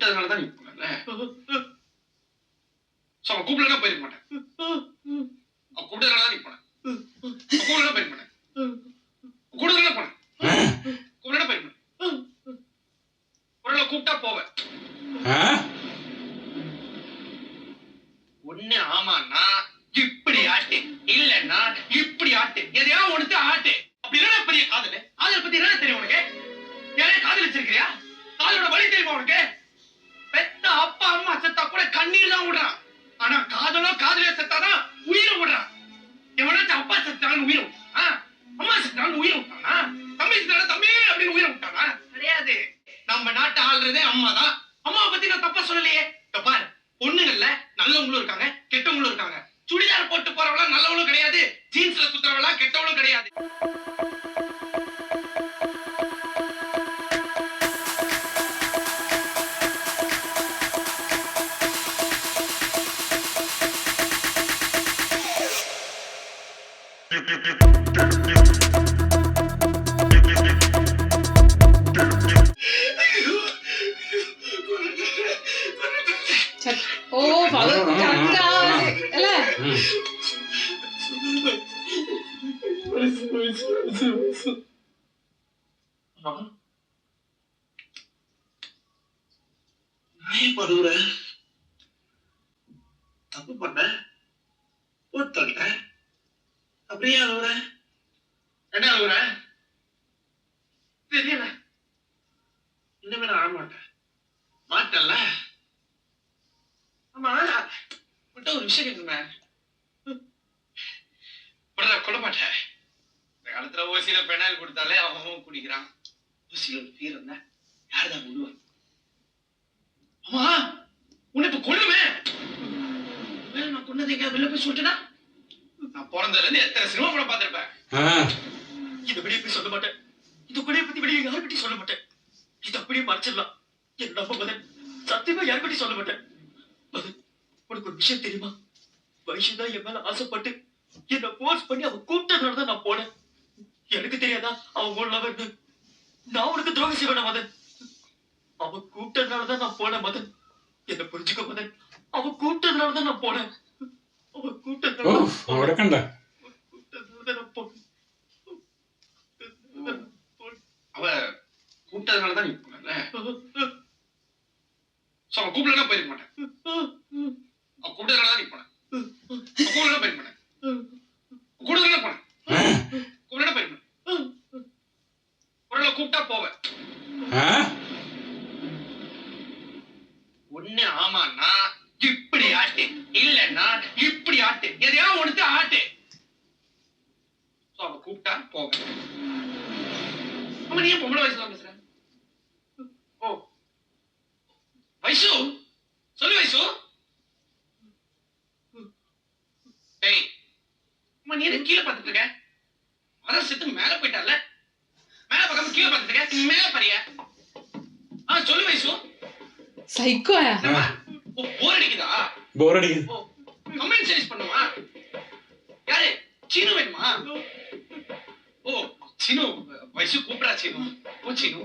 கூப்பிட்டதுனாலதான் நீ போனல. அவன் கூப்பிடலன்னா போயிருக்க மாட்டேன். அவன் கூப்பிட்டதுனாலதான் நீ போன. கூப்பிடலன்னா போயிருக்க மாட்டேன். கூப்பிடலன்னா போனேன். கூப்பிடலன்னா போயிருக்க மாட்டேன். ஒரு கூப்பிட்டா போவேன். ஒண்ணு ஆமாண்ணா இப்படி ஆட்டு, இல்லன்னா இப்படி ஆட்டு, எதையா உனக்கு ஆட்டு. அப்படின்னா பெரிய காதல். காதல் பத்தி என்ன தெரியும் உனக்கு? யாரையா காதல் வச்சிருக்கிறியா? காதலோட வழி தெரியுமா உனக்கு? பெத்த அப்பா அம்மா செத்தா கூட கண்ணீர் தான் விடுறான். ஆனா காதலியோ செத்தாதான் உயிரை விடுறான். எவனாச்சும் அப்பா செத்தான்னு உயிரை விட்டானா? அம்மா செத்தான்னு உயிரை விட்டானா? தம்பி செத்தான தம்பி அப்படின்னு உயிரை விட்டானா? கிடையாது. நம்ம நாட்டை ஆள்றதே அம்மா தான். அம்மாவை பத்தி நான் தப்பா சொல்லலையே. பாரு, பொண்ணுங்கள்ல நல்லவங்களும் இருக்காங்க, கெட்டவங்களும் இருக்காங்க. சுடிதார் போட்டு போறவளா நல்லவளும் கிடையாது, ஜீன்ஸ்ல சுத்துறவளா கெட்டவளும் கிடையாது. தப்பு பண்ண அப்படியே அழுவுற. என்ன அழுவுற? தெரியல. இன்னுமே நான் அழ மாட்டேன். மாட்டல்ல. ஆமா, ஒரு விஷயம் கேட்குறேன். கொல்ல மாட்டேன். இந்த காலத்துல ஓசியில பெனாயில் கொடுத்தாலே அவன் குடிக்கிறான். ஓசியில ஒரு பேர் இருந்தா யாருதான் விடுவா? ஆமா, உன்னை இப்ப கொல்லுமே. நான் கொன்னது எங்க வெளில போய் சொல்லிட்டேனா? நான் பிறந்ததுல இருந்து எத்தனை சினிமா படம் பார்த்திருப்பேன். இதை வெளியே போய் சொல்ல மாட்டேன். இந்த கொலையை பத்தி வெளியே யாருக்கிட்டையும் சொல்ல மாட்டேன். இது அப்படியே மறைச்சிடலாம். என் நம்ப மதன், சத்தியமா யாருக்கிட்டையும் சொல்ல மாட்டேன். மதன், உனக்கு ஒரு விஷயம் தெரியுமா? வைஷுதான் என் மேல ஆசைப்பட்டு என்ன போர்ஸ் பண்ணி அவன் கூப்பிட்டதுனாலதான் நான் போனேன். எனக்கு தெரியாதா அவன் உள்ளவன்னு? நான் உனக்கு துரோகம் செய்வேன் மதன். அவன் கூப்பிட்டதுனாலதான் நான் போனேன் மதன். என்ன புரிஞ்சுக்க மதன். அவன் கூப்பிட்டதுனாலதான் நான் போனேன். அவன் கூப்பிட்டதுனாலதான் நான் போனேன். அவ கூப்பிட்டதுனாலதான் நீ போனல. அவன் கூப்பிடலன்னா போயிருக்க மாட்டேன். அவன் கூப்பிட்டதுனாலதான் நீ போன. கூப்பிடலன்னா போயிருக்க மாட்டேன். கூப்பிடலன்னா போனேன். கூப்பிடலன்னா போயிருக்க மாட்டேன். ஒரு கூப்பிட்டா போவேன். ஒண்ணு ஆமாண்ணா இப்படி ஆட்டு, இல்லன்னா இப்படி ஆட்டு, எதையா உனக்கு ஆட்டு. அவ கூப்பிட்டா போவேன். நீ பொம்பளை வயசுல பேசுற? ஓ வைசு, சொல்லு வைசு. டேய், நீ எதுக்கு கீழே பார்த்துட்டு இருக்க? மரம் செத்து மேல போயிட்டால. மேல பார்க்காம கீழே பார்த்துட்டு இருக்க. மேல பாரியா? சொல்லு வைசு. சைக்கோயா? போர் அடிக்குதா? போர் அடிக்குது. கமெண்ட் சீரிஸ் பண்ணுமா? யாரு? சீனு வேணுமா? ஓ சீனு, வைசு கூப்பிடா சீனு. ஓ சீனு.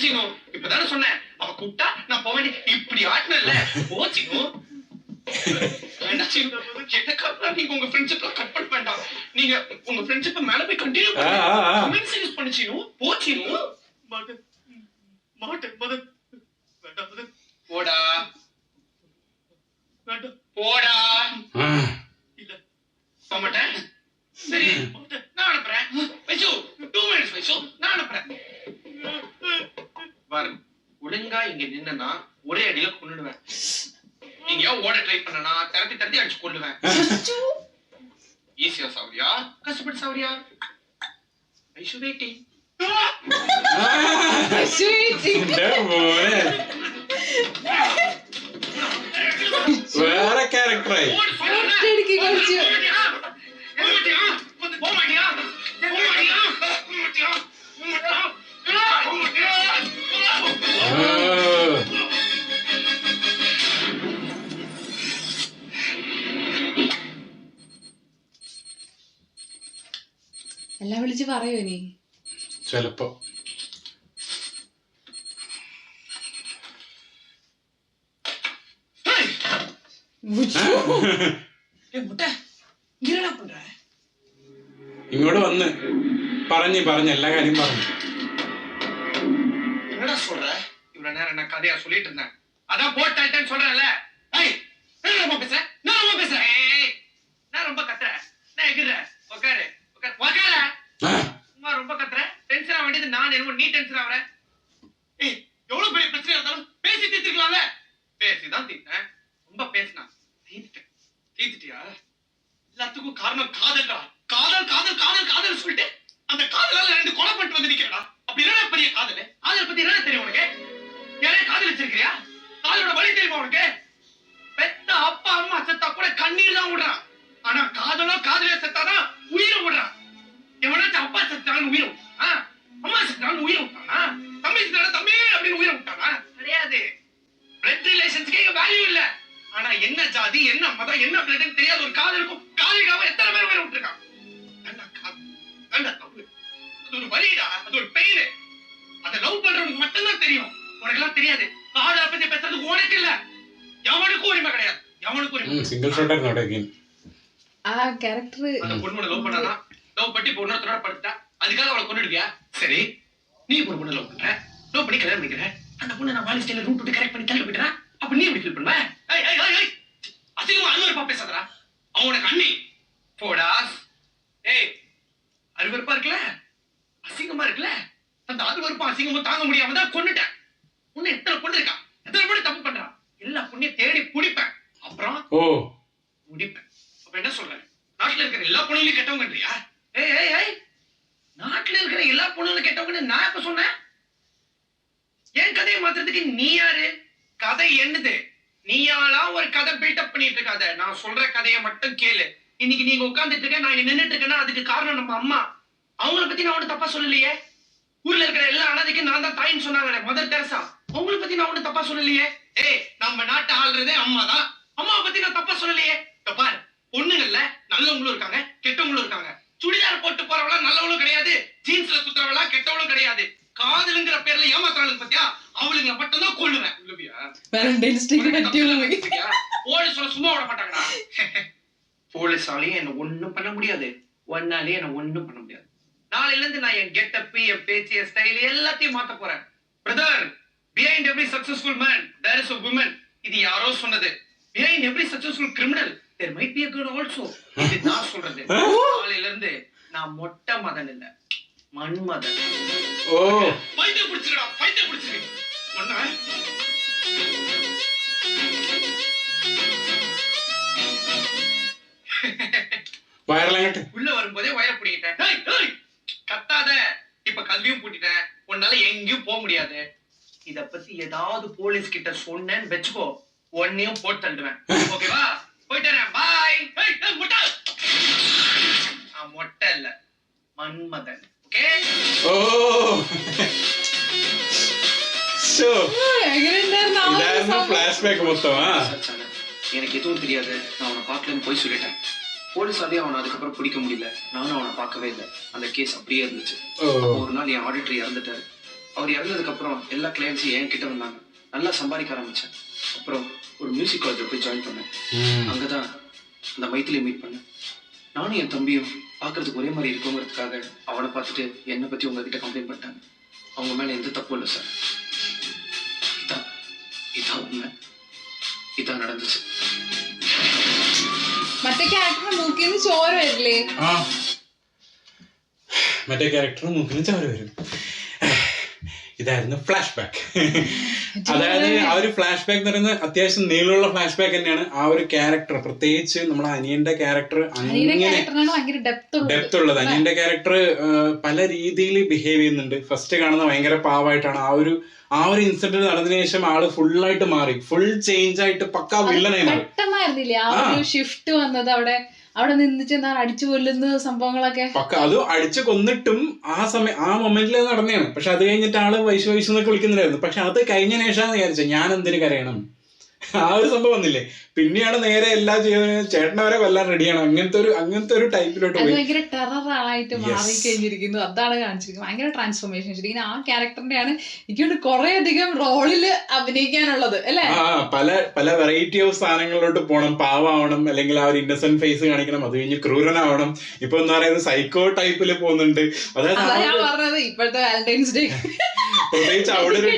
சீனு, இப்பதானே சொன்னேன் அவ கூப்பிட்டா நான் போவேன். இப்படி ஆட்டினல. ஓ சீனு. என்ன சீனு, எனக்கப்புறம் நீங்க உங்க ஃப்ரெண்ட்ஷிப்ல கட் பண்ண வேண்டாம். நீங்க உங்க ஃப்ரெண்ட்ஷிப்பை மேல போய் கண்டினியூ பண்ணுங்க. கமெண்ட் சீரிஸ் பண்ணு சீனு. ஓ சீனு. மாட்டேன் மாட்டேன் மதன். வேண்டாம் மதன். போடா வேண்டாம். போடா. இல்ல போக மாட்டேன். சரி நான் அனுப்புறேன். வைசு 2 minutes வைசு, நான் அனுப்புறேன். பாரு, ஒழுங்கா இங்க நின்னா ஒரே அடியில கொன்னுடுவேன். நீங்க ஓட ட்ரை பண்ணனா தரத்தி தரத்தி அடிச்சு கொல்லுவேன். ஈஸியா சாவரியா, கஷ்டப்பட்டு சாவரியா? வைசு வெயிட்டிங். வேற கேரக்டர். എല്ലാം വിളിച്ച് പറയോ നീ? ചിലപ്പോ. ஏய் முட்டை இங்க என்ன பண்ற? ഇങ്ങോട്ട് വന്ന് പറഞ്ഞ് എല്ലാ കാര്യം പറഞ്ഞു. என்னடா சொல்ற? இவ்வளவு நேரம் நான் கதையா சொல்லிட்டு இருந்தேன். அதான் போட்டாயிட்டேன்னு சொல்றேன்ல. ஏய் என்ன ரொம்ப பேச? ஏய் நான் ரொம்ப கத்துறேன். நான் எகிறேன். உட்காரு. சும்மா ரொம்ப கத்துறேன். டென்ஷன் ஆக வேண்டியது நான் என்னமோ நீ டென்ஷன் ஆவற. ஏய் எவ்வளவு பெரிய பிரச்சனை இருந்தாலும் பேசி தீர்த்துக்கலாம்ல. பேசிதான் தீர்த்தேன். ரொம்ப பேசினா தீர்த்துட்டியா? எல்லாத்துக்கும் காரணம் காதல்டா. காதல் சொல்லிட்டு அந்த காதலால 2 கொலை பண்ணிட்டு வந்து நிக்கிறடா. அப்படி என்ன பெரிய காதல்? காதல் பத்தி என்ன தெரியும் உனக்கு? யாரே காதல் வச்சிருக்கியா? காதலோட வழி தெரியுமா உனக்கு? பெத்த அப்பா அம்மா செத்தா கூட கண்ணீர் தான் விடுறான். ஆனா காதலியா செத்தாதான் உயிரை விடுறான். எவனாச்சும் அப்பா செத்தான்னு உயிரை விட்டானா? அம்மா செத்தான்னு உயிரை விட்டானா? தம்பி செத்தானா தம்பி அப்படின்னு உயிரை விட்டானா? கிடையாது. பிளட் ரிலேஷன்ஸ்க்கு இங்க வேல்யூ இல்ல. ஆனா என்ன ஜாதி, என்ன மதம், என்ன பிளட்னு தெரியாத ஒரு காதலுக்கும் காதலிக்காம எத்தனை பேர் உயிரை விட்டுருக்கான்? அது ஒரு வலிடா, அது ஒரு பெயின். அத லவ் பண்றவனுக்கு மட்டும்தான் தெரியும். உனக்கு எல்லாம் தெரியாது. காதலை பத்தி பேசுறது உனக்கு இல்ல. எவனுக்கும் உரிமை கிடையாது. സിംഗിൾ ഷോട്ട് ആയിരുന്നു അവിടെ. ആ ക്യാരക്ടർ அந்த பொண்ணோட லவ் பண்ணாதான் லவ் பண்ணி இப்போ இன்னொருத்தரோட படுத்தா அதுக்காக அவளை கொண்டுடுவியா? சரி நீ ஒரு பொண்ணை லவ் பண்ற, லவ் பண்ணி கல்யாணம் பண்ணிக்கிற. அந்த பொண்ணை நான் வாலி ஸ்டைல ரூட் விட்டு கரெக்ட் பண்ணி தள்ளி விட்டுறேன். அப்ப நீ எப்படி ஃபீல் பண்ணுவ? அசிங்கமா அருவருப்பா பேசாதடா. அவன் உனக்கு அண்ணி போடா. ஏய் அருவருப்பா இருக்குல்ல, அசிங்கமா இருக்குல்ல, அந்த அருவருப்பா அசிங்கமா தாங்க முடியாம தான் கொன்னுட்டேன். உன்னை எத்தனை பொண்ணு இருக்கா, எத்தனை பொண்ணு தப்பு பண்றா? எல்லா பொண்ணையும் தேடி பிடிப்பேன், அப்புறம் முடிப்பேன். அப்ப என்ன சொல்றேன்? நாட்டுல இருக்கிற எல்லா பொண்ணுகளையும் கெட்டவங்கன்றியா? ஏய் நாட்டுல இருக்கிற எல்லா பொண்ணுகளும் கெட்டவங்கன்னு நான் எப்ப சொன்னேன்? என் கதையை மாத்துறதுக்கு நீ யாரு? கதை என்னது? நீயாளா ஒரு கதை பில்டப் பண்ணிட்டு இருக்காத. நான் சொல்ற கதையை மட்டும் கேளு. இன்னைக்கு நீங்க உட்கார்ந்துட்டு இருக்க, நான் நின்னுட்டு இருக்கேன்னா அதுக்கு காரணம் நம்ம அம்மா. அவங்கள பத்தி நான் ஒண்ணு தப்பா சொல்லலையே. ஊர்ல இருக்கிற எல்லா அனாதைக்கும் நான் தான் தாயின்னு சொன்னாங்களே மதர் தெரசா. அவங்கள பத்தி நான் ஒண்ணு தப்பா சொல்லலையே. ஏய் நம்ம நாட்டை ஆள்றதே அம்மா தான். அம்மாவை பத்தி நான் தப்பா சொல்லலையே. பாரு, பொண்ணுங்கள்ல நல்லவங்களும் இருக்காங்க, கெட்டவங்களும் இருக்காங்க. சுடிதார் போட்டு போறவளா நல்லவளும் கிடையாது, ஜீன்ஸ்ல சுத்துறவளா கெட்டவளும் கிடையாது. காதலுங்கிற பேர்ல ஏமாத்துறாளுங்க பத்தியா, அவளுங்க மட்டும் தான் கொள்ளுவேன். போலீஸ் சும்மா விட மாட்டாங்கடா. போலீஸாலையும் என்ன ஒண்ணும் பண்ண முடியாது, ஒன்னாலையும் என்ன ஒண்ணும் பண்ண முடியாது. நாளையில இருந்து நான் என் கெட்டப், என் பேச்சு, என் ஸ்டைல் எல்லாத்தையும் மாத்த போறேன். Brother, behind every successful man there is a woman. இது யாரோ சொன்னது. behind every successful criminal there might be a girl also. இது நான் சொல்றது. நாளையில இருந்து நான் மொட்டை மதன் இல்ல, மன்மதன். பைத்தியம் பிடிச்சிருக்கா. ஒண்ணா உள்ள வரும்போதே வயரை பிடிக்கிட்டேன். கத்தாத. இப்ப கல்வியும் பூட்டிட்டேன், உன்னால எங்கேயும் போக முடியாது. இத பத்தி ஏதாவது போலீஸ் கிட்ட சொன்னேன்னு வெச்சுக்கோ, ஒன்னையும் போட்டு தள்ளுவேன். ஓகேவா? போயிட்டேன். பாய். மொட்டை இல்ல, மன்மதன். ஓகே? எனக்கு எதுவும் தெரியாது. நான் அவனை பார்க்கலன்னு போய் சொல்லிட்டேன். போலீஸாலே அவனை அதுக்கப்புறம் பிடிக்க முடியல. நானும் அவனை பார்க்கவே இல்லை. அந்த கேஸ் அப்படியே இருந்துச்சு. ஒரு நாள் என் ஆடிட்டர் இறந்துட்டாரு. அவர் இறந்ததுக்கு அப்புறம் எல்லா கிளையன்ஸும் என் கிட்ட வந்தாங்க. நல்லா சம்பாதிக்க ஆரம்பிச்சேன். அப்புறம் ஒரு மியூசிக் காலேஜ்ல போய் ஜாயின் பண்ணேன். அங்கதான் அந்த மைத்திலியை மீட் பண்ணேன். நானும் என் தம்பியும் பாக்குறதுக்கு ஒரே மாதிரி இருக்குங்கிறதுக்காக அவனை பார்த்துட்டு என்னை பத்தி உங்ககிட்ட கம்ப்ளைண்ட் பண்ணிட்டாங்க. அவங்க மேல எந்த தப்பும் இல்லை சார். இதான் உண்மை. இதான் நடந்துச்சு. മറ്റേ ക്യാരക്ടർ മൂക്കിന്ന് ചോര വരില്ലേ? മറ്റേ ക്യാരക്ടർ മൂക്കിന് ചോര വരും. ഇതായിരുന്നു ഫ്ലാഷ് ബാക്ക്. അതായത് ആ ഒരു ഫ്ലാഷ് ബാക്ക് എന്ന് പറയുന്നത് അത്യാവശ്യം നീളമുള്ള ഫ്ലാഷ് ബാക്ക് തന്നെയാണ്. ആ ഒരു ക്യാരക്ടർ, പ്രത്യേകിച്ച് നമ്മുടെ അനിയന്റെ ക്യാരക്ടർ അങ്ങനെ ഡെപ്ത് ഉള്ളത്. അനിയന്റെ ക്യാരക്ടർ പല രീതിയിൽ ബിഹേവ് ചെയ്യുന്നുണ്ട്. ഫസ്റ്റ് കാണുന്ന ഭയങ്കര പാവായിട്ടാണ്. ആ ഒരു ഇൻസിഡന്റ് നടന്നതിന് ശേഷം ആള് ഫുള്ളായിട്ട് മാറി, ഫുൾ ചേഞ്ച് ആയിട്ട് പക്കാ വില്ലനായി മാറി. പെട്ടെന്നായിരുന്നില്ലേ ആ ഒരു ഷിഫ്റ്റ് വന്നത്? അവിടെ നിന്നിട്ട് എന്താണ് അടിച്ചു കൊല്ലുന്ന സംഭവങ്ങളൊക്കെ പക്ക അത് അടിച്ചു കൊന്നിട്ടും ആ മൊമെന്റിൽ നടന്നതാണ്. പക്ഷെ അത് കഴിഞ്ഞിട്ട് ആള് വൈശു എന്നൊക്കെ വിളിക്കുന്നുണ്ടായിരുന്നു. പക്ഷെ അത് കഴിഞ്ഞ ശേഷമാണ് വിചാരിച്ചത് ഞാൻ എന്തിനു കരയണം, ആ ഒരു സംഭവം വന്നില്ലേ, പിന്നെയാണ് നേരെ എല്ലാം ചെയ്യുന്നത്, ചേട്ടനെ വരെ കൊല്ലാൻ റെഡിയാണ്, അങ്ങനത്തെ ഒരു ടൈപ്പിലോട്ട് അത് പോയി. ഭയങ്കര ടെറർ ആളായിട്ട് മാറി കഴിഞ്ഞിരിക്കുന്നു, അതാണ് കാണിച്ചിരിക്കുന്നത്. ഭയങ്കര ട്രാൻസ്ഫോർമേഷൻ. ശരിക്കും ആ ക്യാരക്ടറിന്റെയാണ് എനിക്കൊണ്ട് കുറെ അധികം റോളില് അഭിനയിക്കാനുള്ളത് അല്ലെ. പല വെറൈറ്റി ഓഫ് സാധനങ്ങളിലോട്ട് പോകണം, പാവണം, അല്ലെങ്കിൽ ആ ഒരു ഇന്നസെന്റ് ഫേസ് കാണിക്കണം, അത് കഴിഞ്ഞ് ക്രൂരനാവണം, ഇപ്പൊ എന്താ പറയുന്നത് സൈക്കോ ടൈപ്പിൽ പോകുന്നുണ്ട്. അതായത് ഞാൻ പറഞ്ഞത് ഇപ്പോഴത്തെ വാലന്റൈൻസ് ഡേ പ്രത്യേകിച്ച് അവിടെ ഒരു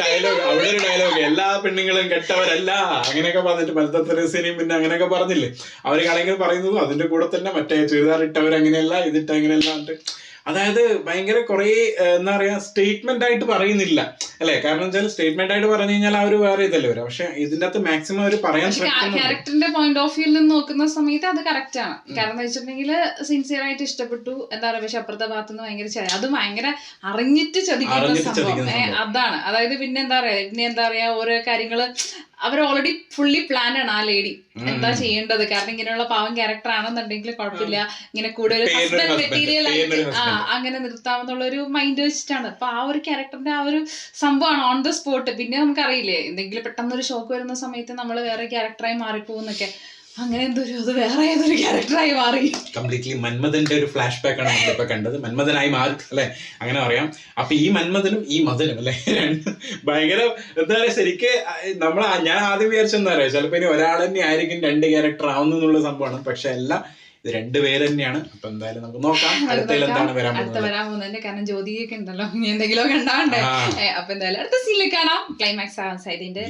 ഡയലോഗ് എല്ലാ പെണ്ണുങ്ങളും കെട്ടവരല്ല അങ്ങനെയൊക്കെ പറഞ്ഞിട്ട് മലത്തരസിനെയും പിന്നെ അങ്ങനെയൊക്കെ പറഞ്ഞില്ലേ, അവർ കളയെങ്കിൽ പറയുന്നതും അതിന്റെ കൂടെ തന്നെ മറ്റേ ചുരിദാർ ഇട്ടവർ അങ്ങനെയല്ല, ഇതിട്ട് അങ്ങനെയല്ല. അതായത് ഭയങ്കര കുറെ എന്താ പറയാ സ്റ്റേറ്റ്മെന്റ് ആയിട്ട് പറയുന്നില്ല അല്ലെ, കാരണം വെച്ചാൽ സ്റ്റേറ്റ്മെന്റ് ആയിട്ട് പറഞ്ഞു കഴിഞ്ഞാൽ അവർ വേറെ ഇതല്ലേ വരും, പക്ഷെ ഇതിന്റെ അകത്ത് മാക്സിമം അവർ പറയാൻ ക്യാരക്ടറിന്റെ പോയിന്റ് ഓഫ് വ്യൂവിൽ നിന്ന് നോക്കുന്ന സമയത്ത് അത് കറക്റ്റ് ആണ്. കാരണം എന്ന് വെച്ചിട്ടുണ്ടെങ്കിൽ സിൻസിയർ ആയിട്ട് ഇഷ്ടപ്പെട്ടു എന്താ പറയുക, പക്ഷെ അപ്പുറത്തെ ഭാഗത്തുനിന്ന് ഭയങ്കര അത് ഭയങ്കര അറിഞ്ഞിട്ട് ചതിക്കുന്ന സംഭവം അതാണ്. അതായത് പിന്നെ എന്താ പറയാ ഓരോ കാര്യങ്ങള് അവർ ഓൾറെഡി ഫുള്ളി പ്ലാൻ ആണ് ആ ലേഡി എന്താ ചെയ്യേണ്ടത്. കാരണം ഇങ്ങനെയുള്ള പാവം ക്യാരക്ടർ ആണെന്നുണ്ടെങ്കിൽ കുഴപ്പമില്ല, ഇങ്ങനെ കൂടെ ഒരു ഹസ്ബൻഡ് മെറ്റീരിയൽ ആയിട്ട് അങ്ങനെ നിർത്താമെന്നുള്ള ഒരു മൈൻഡ് വെച്ചിട്ടാണ്. അപ്പൊ ആ ഒരു ക്യാരക്ടറിന്റെ ആ ഒരു സംഭവമാണ് ഓൺ ദ സ്പോട്ട്. പിന്നെ നമുക്കറിയില്ലേ എന്തെങ്കിലും പെട്ടെന്നൊരു ഷോക്ക് വരുന്ന സമയത്ത് നമ്മൾ വേറെ ക്യാരക്ടറായി മാറിപ്പോകുന്നൊക്കെ, അങ്ങനെ അത് വേറെ ഏതൊരു ക്യാരക്ടറായി മാറി. കംപ്ലീറ്റ്ലി മന്മഥന്റെ ഒരു ഫ്ലാഷ് ബാക്ക് ആണ് നമ്മളിപ്പോ കണ്ടത്, മന്മഥനായി മാറി അല്ലെ, അങ്ങനെ പറയാം. അപ്പൊ ഈ മന്മഥനും ഈ മഥനും അല്ലെ ഭയങ്കര എന്താ പറയാ, ശരിക്ക് ഞാൻ ആദ്യം വിചാരിച്ചെന്താ പറയാ, ചിലപ്പോ ഇനി ഒരാൾ തന്നെ ആയിരിക്കും രണ്ട് ക്യാരക്ടർ ആവുന്നു എന്നുള്ള സംഭവമാണ്, പക്ഷെ എല്ലാം ഇത് രണ്ടുപേര് തന്നെയാണ്. അപ്പൊ എന്തായാലും നമുക്ക് നോക്കാം അടുത്തതിൽ എന്താണ് വരാൻ പോകുന്നത്. കാരണം ജ്യോതിയൊക്കെ ഉണ്ടല്ലോ, ഇനി എന്തെങ്കിലും കണ്ടാണ്ടേ. അപ്പൊ എന്തായാലും അടുത്ത സീനിൽ കാണാം. ക്ലൈമാക്സ് ആവാൻ സൈഡിന്റെ